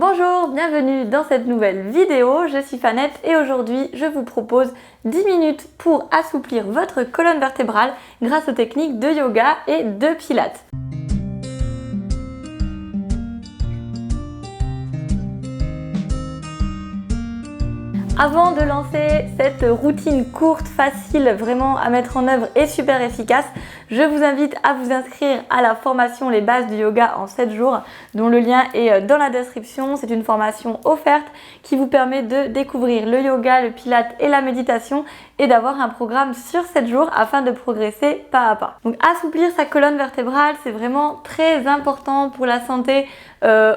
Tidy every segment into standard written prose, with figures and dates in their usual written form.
Bonjour, bienvenue dans cette nouvelle vidéo, je suis Fanette et aujourd'hui je vous propose 10 minutes pour assouplir votre colonne vertébrale grâce aux techniques de yoga et de pilates. Avant de lancer cette routine courte, facile, vraiment à mettre en œuvre et super efficace, je vous invite à vous inscrire à la formation Les bases du yoga en 7 jours, dont le lien est dans la description. C'est une formation offerte qui vous permet de découvrir le yoga, le pilate et la méditation et d'avoir un programme sur 7 jours afin de progresser pas à pas. Donc assouplir sa colonne vertébrale, c'est vraiment très important pour la santé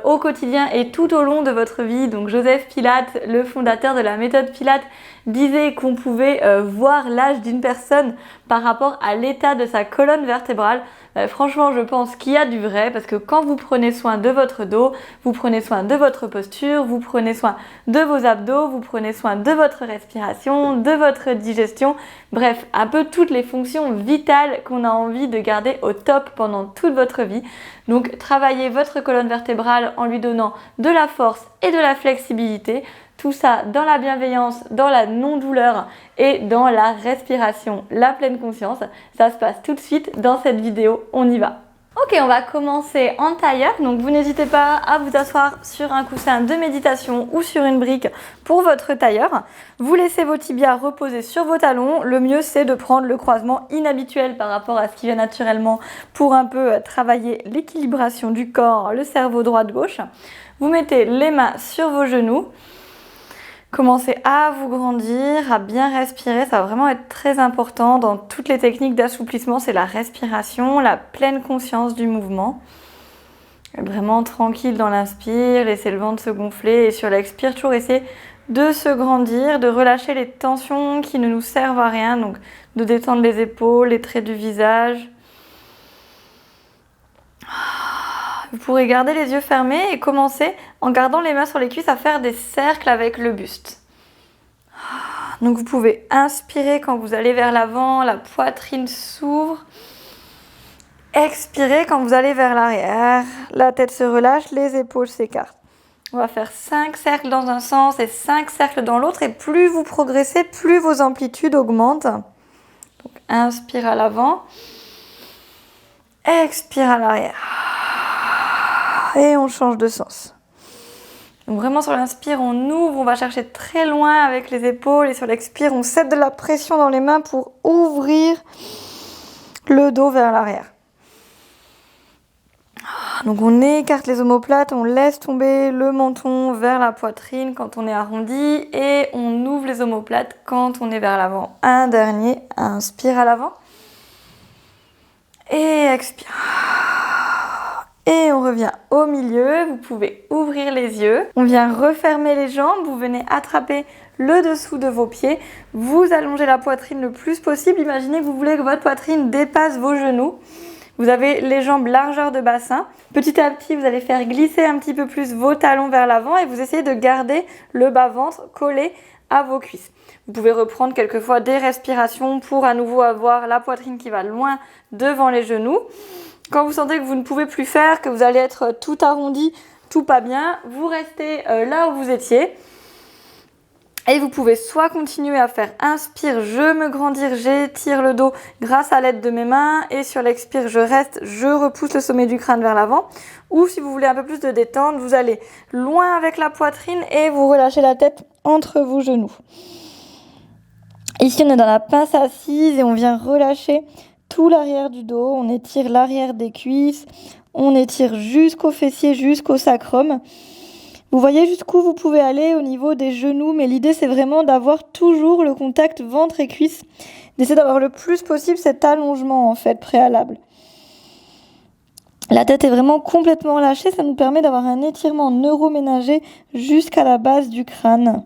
au quotidien et tout au long de votre vie. Donc Joseph Pilates, le fondateur de la méthode Pilates, disait qu'on pouvait voir l'âge d'une personne par rapport à l'état de sa colonne vertébrale. Franchement, je pense qu'il y a du vrai parce que quand vous prenez soin de votre dos, vous prenez soin de votre posture, vous prenez soin de vos abdos, vous prenez soin de votre respiration, de votre digestion, bref, un peu toutes les fonctions vitales qu'on a envie de garder au top pendant toute votre vie. Donc, travaillez votre colonne vertébrale en lui donnant de la force et de la flexibilité. Tout ça dans la bienveillance, dans la non-douleur et dans la respiration, la pleine conscience. Ça se passe tout de suite dans cette vidéo, on y va. Ok, on va commencer en tailleur, donc vous n'hésitez pas à vous asseoir sur un coussin de méditation ou sur une brique pour votre tailleur. Vous laissez vos tibias reposer sur vos talons. Le mieux, c'est de prendre le croisement inhabituel par rapport à ce qui vient naturellement pour un peu travailler l'équilibration du corps, le cerveau droite-gauche. Vous mettez les mains sur vos genoux. Commencez à vous grandir, à bien respirer, ça va vraiment être très important dans toutes les techniques d'assouplissement, c'est la respiration, la pleine conscience du mouvement. Vraiment tranquille dans l'inspire, laissez le ventre se gonfler et sur l'expire, toujours essayer de se grandir, de relâcher les tensions qui ne nous servent à rien, donc de détendre les épaules, les traits du visage. Vous pourrez garder les yeux fermés et commencer en gardant les mains sur les cuisses à faire des cercles avec le buste. Donc vous pouvez inspirer quand vous allez vers l'avant, la poitrine s'ouvre. Expirez quand vous allez vers l'arrière, la tête se relâche, les épaules s'écartent. On va faire 5 cercles dans un sens et 5 cercles dans l'autre et plus vous progressez, plus vos amplitudes augmentent. Donc inspire à l'avant, expire à l'arrière. Et on change de sens. Donc vraiment sur l'inspire, on ouvre, on va chercher très loin avec les épaules et sur l'expire, on cède de la pression dans les mains pour ouvrir le dos vers l'arrière. Donc on écarte les omoplates, on laisse tomber le menton vers la poitrine quand on est arrondi et on ouvre les omoplates quand on est vers l'avant. Un dernier, inspire à l'avant et expire. Et on revient au milieu, vous pouvez ouvrir les yeux. On vient refermer les jambes, vous venez attraper le dessous de vos pieds. Vous allongez la poitrine le plus possible. Imaginez que vous voulez que votre poitrine dépasse vos genoux. Vous avez les jambes largeur de bassin. Petit à petit, vous allez faire glisser un petit peu plus vos talons vers l'avant et vous essayez de garder le bas-ventre collé à vos cuisses. Vous pouvez reprendre quelquefois des respirations pour à nouveau avoir la poitrine qui va loin devant les genoux. Quand vous sentez que vous ne pouvez plus faire, que vous allez être tout arrondi, tout pas bien, vous restez là où vous étiez. Et vous pouvez soit continuer à faire inspire, je me grandir, j'étire le dos grâce à l'aide de mes mains. Et sur l'expire, je reste, je repousse le sommet du crâne vers l'avant. Ou si vous voulez un peu plus de détente, vous allez loin avec la poitrine et vous relâchez la tête entre vos genoux. Ici, on est dans la pince assise et on vient relâcher tout l'arrière du dos, on étire l'arrière des cuisses, on étire jusqu'au fessier, jusqu'au sacrum. Vous voyez jusqu'où vous pouvez aller au niveau des genoux, mais l'idée c'est vraiment d'avoir toujours le contact ventre et cuisse, d'essayer d'avoir le plus possible cet allongement en fait préalable. La tête est vraiment complètement lâchée, ça nous permet d'avoir un étirement neuroménager jusqu'à la base du crâne.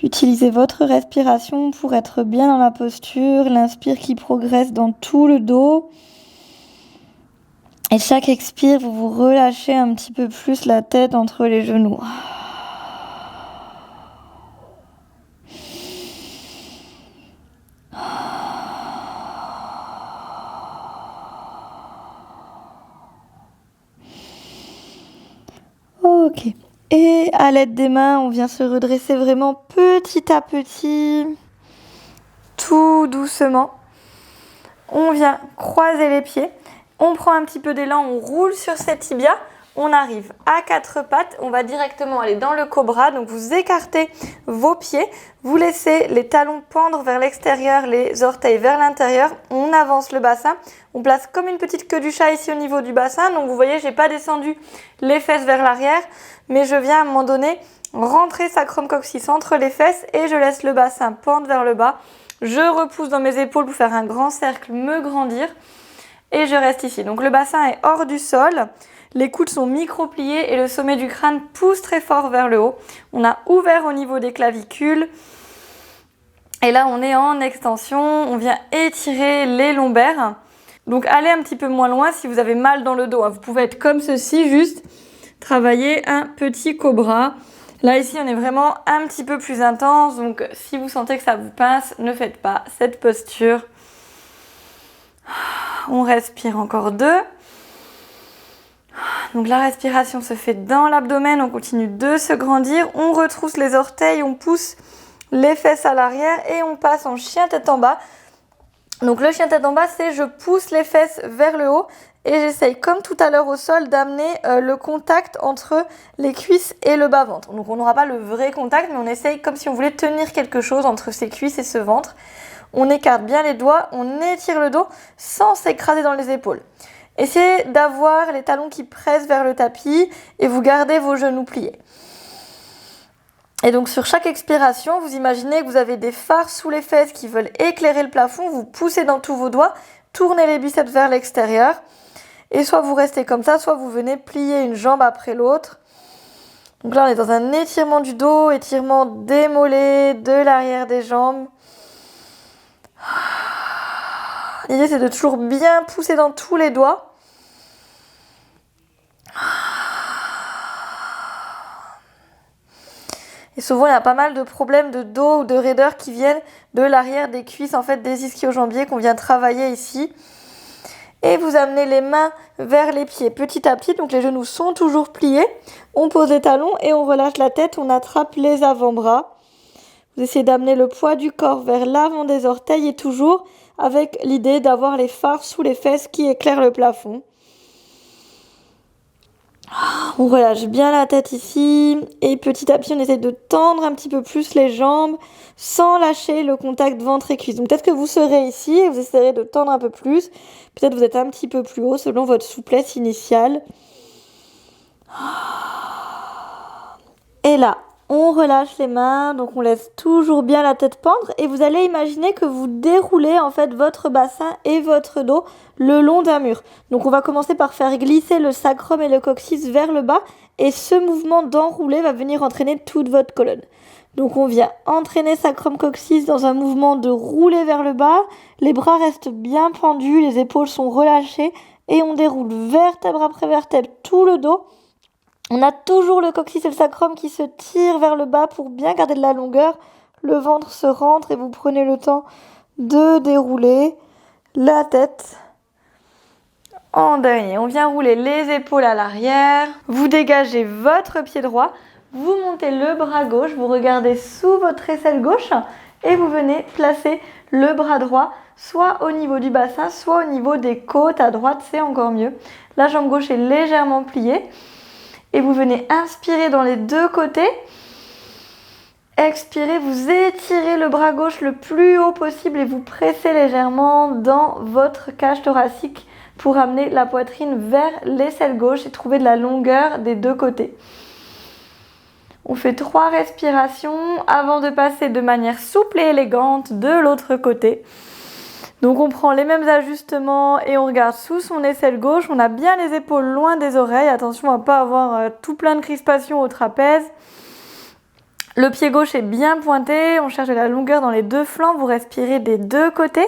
Utilisez votre respiration pour être bien dans la posture, l'inspire qui progresse dans tout le dos. Et chaque expire, vous vous relâchez un petit peu plus la tête entre les genoux. Ok. Et à l'aide des mains, on vient se redresser vraiment petit à petit, tout doucement. On vient croiser les pieds. On prend un petit peu d'élan, on roule sur ses tibias. On arrive à quatre pattes, on va directement aller dans le cobra. Donc vous écartez vos pieds, vous laissez les talons pendre vers l'extérieur, les orteils vers l'intérieur. On avance le bassin, on place comme une petite queue du chat ici au niveau du bassin. Donc vous voyez, j'ai pas descendu les fesses vers l'arrière, mais je viens à un moment donné rentrer sacrum coccyx entre les fesses et je laisse le bassin pendre vers le bas. Je repousse dans mes épaules pour faire un grand cercle, me grandir et je reste ici. Donc le bassin est hors du sol. Les coudes sont micro-pliés et le sommet du crâne pousse très fort vers le haut. On a ouvert au niveau des clavicules. Et là, on est en extension. On vient étirer les lombaires. Donc, allez un petit peu moins loin si vous avez mal dans le dos. Vous pouvez être comme ceci, juste travailler un petit cobra. Là, ici, on est vraiment un petit peu plus intense. Donc, si vous sentez que ça vous pince, ne faites pas cette posture. On respire encore 2. Donc la respiration se fait dans l'abdomen, on continue de se grandir, on retrousse les orteils, on pousse les fesses à l'arrière et on passe en chien tête en bas. Donc le chien tête en bas, c'est je pousse les fesses vers le haut et j'essaye comme tout à l'heure au sol d'amener le contact entre les cuisses et le bas-ventre. Donc on n'aura pas le vrai contact, mais on essaye comme si on voulait tenir quelque chose entre ces cuisses et ce ventre. On écarte bien les doigts, on étire le dos sans s'écraser dans les épaules. Essayez d'avoir les talons qui pressent vers le tapis et vous gardez vos genoux pliés. Et donc sur chaque expiration, vous imaginez que vous avez des phares sous les fesses qui veulent éclairer le plafond. Vous poussez dans tous vos doigts, tournez les biceps vers l'extérieur. Et soit vous restez comme ça, soit vous venez plier une jambe après l'autre. Donc là, on est dans un étirement du dos, étirement des mollets, de l'arrière des jambes. L'idée, c'est de toujours bien pousser dans tous les doigts. Et souvent, il y a pas mal de problèmes de dos ou de raideur qui viennent de l'arrière des cuisses, en fait, des ischio-jambiers qu'on vient travailler ici. Et vous amenez les mains vers les pieds petit à petit. Donc, les genoux sont toujours pliés. On pose les talons et on relâche la tête. On attrape les avant-bras. Vous essayez d'amener le poids du corps vers l'avant des orteils et toujours avec l'idée d'avoir les phares sous les fesses qui éclairent le plafond. On relâche bien la tête ici et petit à petit on essaie de tendre un petit peu plus les jambes sans lâcher le contact ventre et cuisse. Donc peut-être que vous serez ici et vous essayerez de tendre un peu plus. Peut-être que vous êtes un petit peu plus haut selon votre souplesse initiale. Et là, on relâche les mains, donc on laisse toujours bien la tête pendre et vous allez imaginer que vous déroulez en fait votre bassin et votre dos le long d'un mur. Donc on va commencer par faire glisser le sacrum et le coccyx vers le bas et ce mouvement d'enrouler va venir entraîner toute votre colonne. Donc on vient entraîner sacrum coccyx dans un mouvement de rouler vers le bas, les bras restent bien pendus, les épaules sont relâchées et on déroule vertèbre après vertèbre tout le dos. On a toujours le coccyx et le sacrum qui se tirent vers le bas pour bien garder de la longueur. Le ventre se rentre et vous prenez le temps de dérouler la tête en dernier. On vient rouler les épaules à l'arrière. Vous dégagez votre pied droit. Vous montez le bras gauche. Vous regardez sous votre aisselle gauche et vous venez placer le bras droit soit au niveau du bassin, soit au niveau des côtes. À droite, c'est encore mieux. La jambe gauche est légèrement pliée. Et vous venez inspirer dans les deux côtés. Expirez, vous étirez le bras gauche le plus haut possible et vous pressez légèrement dans votre cage thoracique pour amener la poitrine vers l'aisselle gauche et trouver de la longueur des deux côtés. On fait 3 respirations avant de passer de manière souple et élégante de l'autre côté. Donc on prend les mêmes ajustements et on regarde sous son aisselle gauche. On a bien les épaules loin des oreilles. Attention à ne pas avoir tout plein de crispation au trapèze. Le pied gauche est bien pointé. On cherche de la longueur dans les deux flancs. Vous respirez des deux côtés.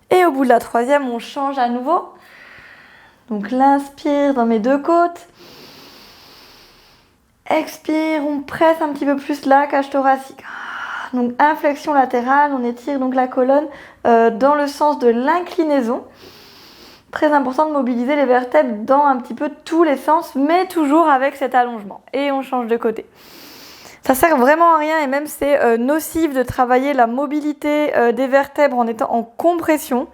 Et au bout de la 3e, on change à nouveau. Donc l'inspire dans mes deux côtes. Expire, on presse un petit peu plus la cage thoracique. Donc inflexion latérale, on étire donc la colonne dans le sens de l'inclinaison. Très important de mobiliser les vertèbres dans un petit peu tous les sens, mais toujours avec cet allongement. Et on change de côté. Ça sert vraiment à rien et même c'est nocif de travailler la mobilité des vertèbres en étant en compression.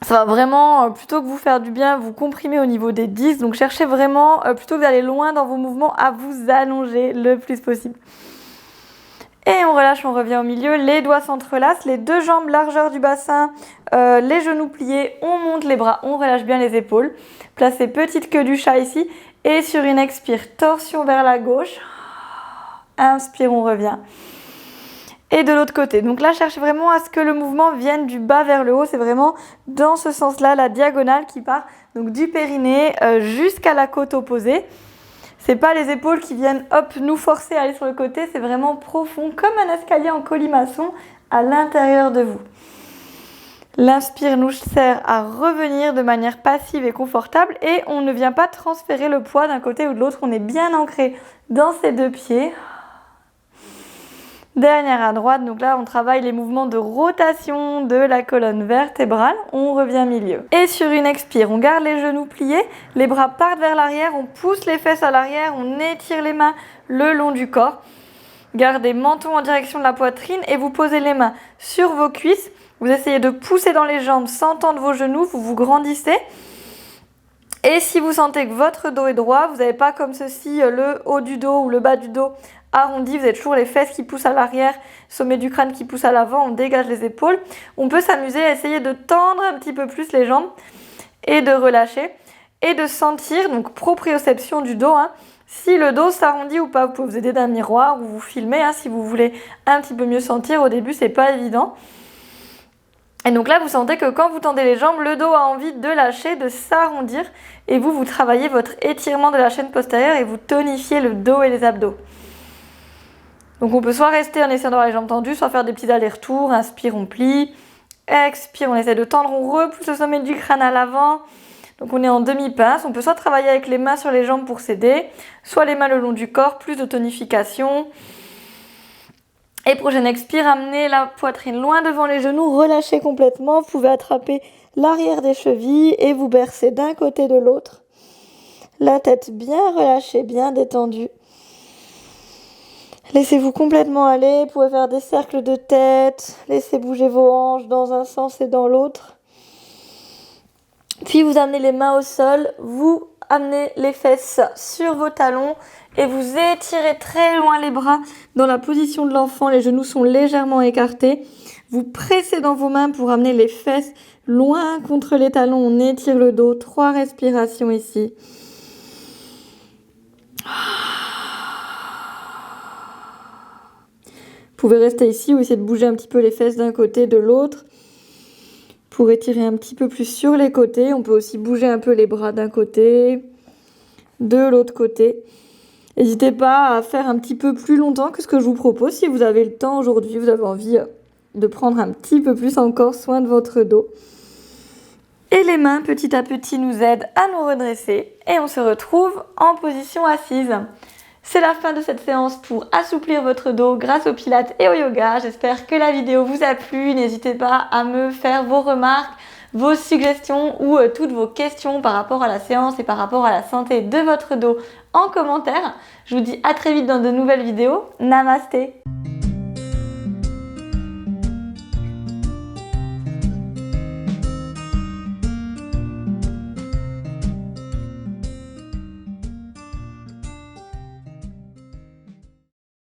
Ça va vraiment, plutôt que vous faire du bien, vous comprimer au niveau des disques. Donc cherchez vraiment, plutôt que d'aller loin dans vos mouvements, à vous allonger le plus possible. Et on relâche, on revient au milieu, les doigts s'entrelacent, les deux jambes largeur du bassin, les genoux pliés, on monte les bras, on relâche bien les épaules. Placez petite queue du chat ici et sur une expire, torsion vers la gauche. Inspire, on revient. Et de l'autre côté. Donc là, cherchez vraiment à ce que le mouvement vienne du bas vers le haut. C'est vraiment dans ce sens-là, la diagonale qui part donc du périnée jusqu'à la côte opposée. C'est pas les épaules qui viennent hop nous forcer à aller sur le côté, c'est vraiment profond comme un escalier en colimaçon à l'intérieur de vous. L'inspire nous sert à revenir de manière passive et confortable et on ne vient pas transférer le poids d'un côté ou de l'autre, on est bien ancré dans ces deux pieds. Dernière à droite, donc là on travaille les mouvements de rotation de la colonne vertébrale, on revient milieu. Et sur une expire, on garde les genoux pliés, les bras partent vers l'arrière, on pousse les fesses à l'arrière, on étire les mains le long du corps. Gardez menton en direction de la poitrine et vous posez les mains sur vos cuisses. Vous essayez de pousser dans les jambes sans tendre vos genoux, vous vous grandissez. Et si vous sentez que votre dos est droit, vous n'avez pas comme ceci le haut du dos ou le bas du dos arrondi, vous avez toujours les fesses qui poussent à l'arrière, sommet du crâne qui pousse à l'avant, on dégage les épaules. On peut s'amuser à essayer de tendre un petit peu plus les jambes et de relâcher et de sentir, donc proprioception du dos, si le dos s'arrondit ou pas. Vous pouvez vous aider d'un miroir ou vous filmer si vous voulez un petit peu mieux sentir. Au début, c'est pas évident. Et donc là, vous sentez que quand vous tendez les jambes, le dos a envie de lâcher, de s'arrondir et vous travaillez votre étirement de la chaîne postérieure et vous tonifiez le dos et les abdos. Donc on peut soit rester en essayant d'avoir les jambes tendues, soit faire des petits allers-retours. Inspire, on plie. Expire, on essaie de tendre, on repousse le sommet du crâne à l'avant. Donc on est en demi-pince. On peut soit travailler avec les mains sur les jambes pour s'aider, soit les mains le long du corps, plus de tonification. Et prochaine expire, amenez la poitrine loin devant les genoux, relâchez complètement. Vous pouvez attraper l'arrière des chevilles et vous bercer d'un côté de l'autre. La tête bien relâchée, bien détendue. Laissez-vous complètement aller, vous pouvez faire des cercles de tête, laissez bouger vos hanches dans un sens et dans l'autre. Puis vous amenez les mains au sol, vous amenez les fesses sur vos talons et vous étirez très loin les bras dans la position de l'enfant, les genoux sont légèrement écartés. Vous pressez dans vos mains pour amener les fesses loin contre les talons, on étire le dos, 3 respirations ici. Vous pouvez rester ici ou essayer de bouger un petit peu les fesses d'un côté, de l'autre. Pour étirer un petit peu plus sur les côtés. On peut aussi bouger un peu les bras d'un côté, de l'autre côté. N'hésitez pas à faire un petit peu plus longtemps que ce que je vous propose. Si vous avez le temps aujourd'hui, vous avez envie de prendre un petit peu plus encore soin de votre dos. Et les mains, petit à petit, nous aident à nous redresser. Et on se retrouve en position assise. C'est la fin de cette séance pour assouplir votre dos grâce au pilates et au yoga. J'espère que la vidéo vous a plu. N'hésitez pas à me faire vos remarques, vos suggestions ou toutes vos questions par rapport à la séance et par rapport à la santé de votre dos en commentaire. Je vous dis à très vite dans de nouvelles vidéos. Namasté!